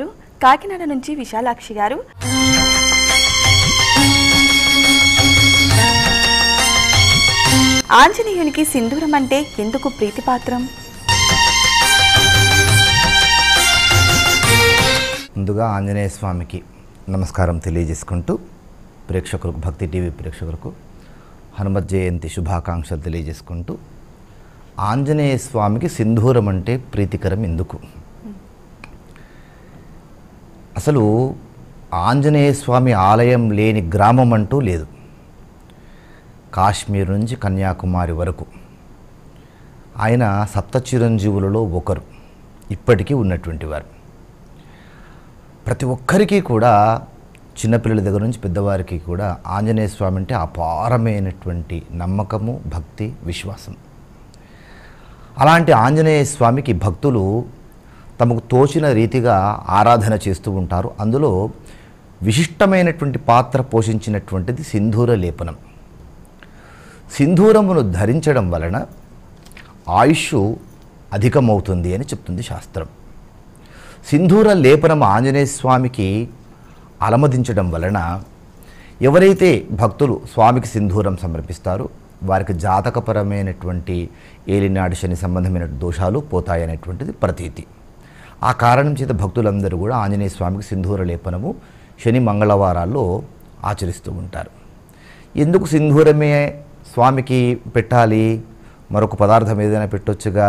వింటున్నారు కాకినాడ నుంచి విశాలాక్షి గారు. ఆంజనేయునికి సింధూరం అంటే ఎందుకు ప్రీతిపాత్రం? ముందుగా ఆంజనేయ స్వామికి నమస్కారం తెలియజేసుకుంటూ ప్రేక్షకులకు, భక్తి టీవీ ప్రేక్షకులకు హనుమత్ జయంతి శుభాకాంక్షలు తెలియజేసుకుంటూ, ఆంజనేయ స్వామికి సింధూరం అంటే ప్రీతికరం ఎందుకు? అసలు ఆంజనేయ స్వామి ఆలయం లేని గ్రామం అంటూ లేదు. కాశ్మీర్ నుంచి కన్యాకుమారి వరకు ఆయన సప్త చిరంజీవులలో ఒకరు, ఇప్పటికీ ఉన్నటువంటి వారు. ప్రతి ఒక్కరికి కూడా, చిన్నపిల్లల దగ్గర నుంచి పెద్దవారికి కూడా ఆంజనేయ స్వామి అంటే అపారమైనటువంటి నమ్మకము, భక్తి, విశ్వాసం. అలాంటి ఆంజనేయ స్వామికి భక్తులు తమకు తోచిన రీతిగా ఆరాధన చేస్తూ ఉంటారు. అందులో విశిష్టమైనటువంటి పాత్ర పోషించినటువంటిది సింధూర లేపనం. సింధూరమును ధరించడం వలన ఆయుష్ అధికమవుతుంది అని చెప్తుంది శాస్త్రం. సింధూర లేపనం ఆంజనేయ స్వామికి అలమదించడం వలన ఎవరైతే భక్తులు స్వామికి సింధూరం సమర్పిస్తారో వారికి జాతకపరమైనటువంటి ఏలినాడు శని సంబంధమైన దోషాలు పోతాయనేటువంటిది ప్రతీతి. ఆ కారణం చేత భక్తులందరూ కూడా ఆంజనేయ స్వామికి సింధూర లేపనము శని మంగళవారాల్లో ఆచరిస్తూ ఉంటారు. ఎందుకు సింధూరమే స్వామికి పెట్టాలి, మరొక పదార్థం ఏదైనా పెట్టొచ్చుగా,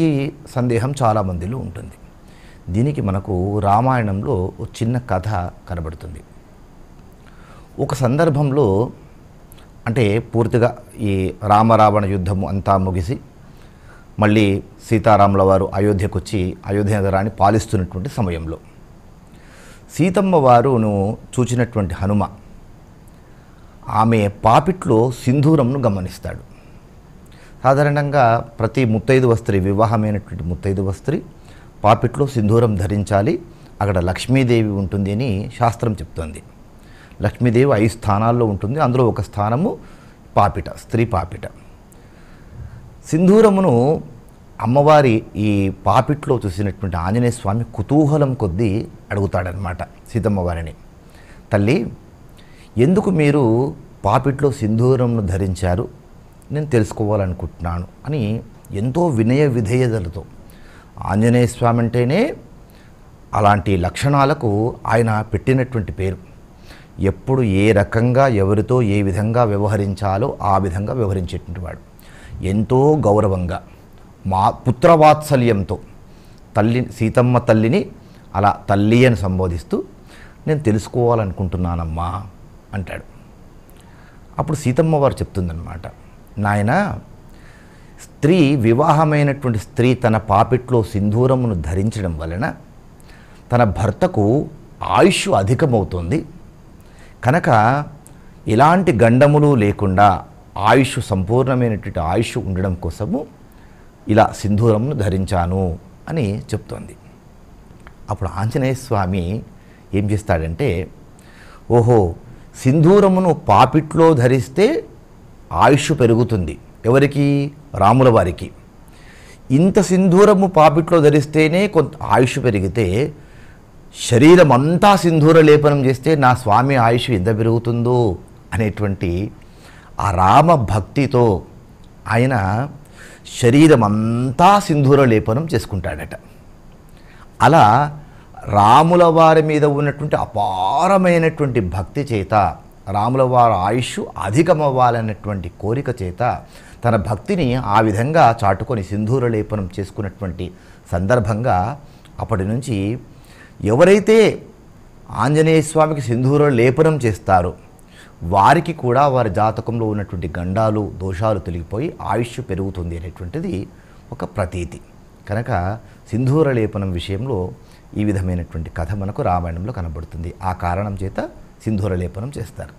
ఈ సందేహం చాలామందిలో ఉంటుంది. దీనికి మనకు రామాయణంలో ఒక చిన్న కథ కనబడుతుంది. ఒక సందర్భంలో, అంటే పూర్తిగా ఈ రామరావణ యుద్ధము అంతా ముగిసి మళ్ళీ సీతారాముల వారు అయోధ్యకు వచ్చి అయోధ్య నగరాన్ని పాలిస్తున్నటువంటి సమయంలో సీతమ్మ వారును చూచినటువంటి హనుమ ఆమె పాపిట్లో సింధూరంను గమనిస్తాడు. సాధారణంగా ప్రతి ముత్తైదువ స్త్రీ, వివాహమైనటువంటి ముత్తైదువ స్త్రీ పాపిట్లో సింధూరం ధరించాలి, అక్కడ లక్ష్మీదేవి ఉంటుంది అని శాస్త్రం చెప్తుంది. లక్ష్మీదేవి 5 స్థానాల్లో ఉంటుంది, అందులో ఒక స్థానము పాపిట, స్త్రీ పాపిట. సింధూరమును అమ్మవారి ఈ పాపిట్లో చూసినటువంటి ఆంజనేయ స్వామి కుతూహలం కొద్దీ అడుగుతాడనమాట సీతమ్మ వారిని, తల్లి ఎందుకు మీరు పాపిట్లో సింధూరంను ధరించారు, నేను తెలుసుకోవాలనుకుంటున్నాను అని ఎంతో వినయ విధేయతలతో. ఆంజనేయ స్వామి అంటేనే అలాంటి లక్షణాలకు ఆయన పెట్టినటువంటి పేరు. ఎప్పుడు ఏ రకంగా ఎవరితో ఏ విధంగా వ్యవహరించాలో ఆ విధంగా వ్యవహరించేటువంటి వాడు. ఎంతో గౌరవంగా, మా పుత్రవాత్సల్యంతో సీతమ్మ తల్లిని అలా తల్లి అని సంబోధిస్తూ, నేను తెలుసుకోవాలనుకుంటున్నానమ్మా అంటాడు. అప్పుడు సీతమ్మ వారు చెప్తుందన్నమాట, నాయన, స్త్రీ, వివాహమైనటువంటి స్త్రీ తన పాపిట్లో సింధూరమును ధరించడం వలన తన భర్తకు ఆయుష్ అధికమవుతుంది కనుక ఎలాంటి గండములు లేకుండా ఆయుష్, సంపూర్ణమైనటువంటి ఆయుష్ ఉండడం కోసము ఇలా సింధూరమును ధరించాను అని చెప్తోంది. అప్పుడు ఆంజనేయ స్వామి ఏం చేస్తాడంటే, ఓహో, సింధూరమును పాపిట్లో ధరిస్తే ఆయుష్ పెరుగుతుంది. ఎవరికి? రాముల వారికి. ఇంత సింధూరము పాపిట్లో ధరిస్తేనే కొంత ఆయుష్ పెరిగితే, శరీరం అంతా సింధూర లేపనం చేస్తే నా స్వామి ఆయుష్ ఎంత పెరుగుతుందో అనేటువంటి ఆ రామ భక్తితో ఆయన శరీరం అంతా సింధూర లేపనం చేసుకుంటాడట. అలా రాముల వారి మీద ఉన్నటువంటి అపారమైనటువంటి భక్తి చేత, రాముల వారి ఆయుష్ అధికమవ్వాలన్నటువంటి కోరిక చేత తన భక్తిని ఆ విధంగా చాటుకొని సింధూర లేపనం చేసుకున్నటువంటి సందర్భంగా అప్పటి నుంచి ఎవరైతే ఆంజనేయ స్వామికి సింధూర లేపనం చేస్తారో వారికి కూడా వారి జాతకంలో ఉన్నటువంటి గండాలు, దోషాలు తొలగిపోయి ఆయుష్ పెరుగుతుంది అనేటువంటిది ఒక ప్రతీతి. కనుక సింధూర లేపనం విషయంలో ఈ విధమైనటువంటి కథ మనకు రామాయణంలో కనబడుతుంది. ఆ కారణం చేత సింధూర లేపనం చేస్తారు.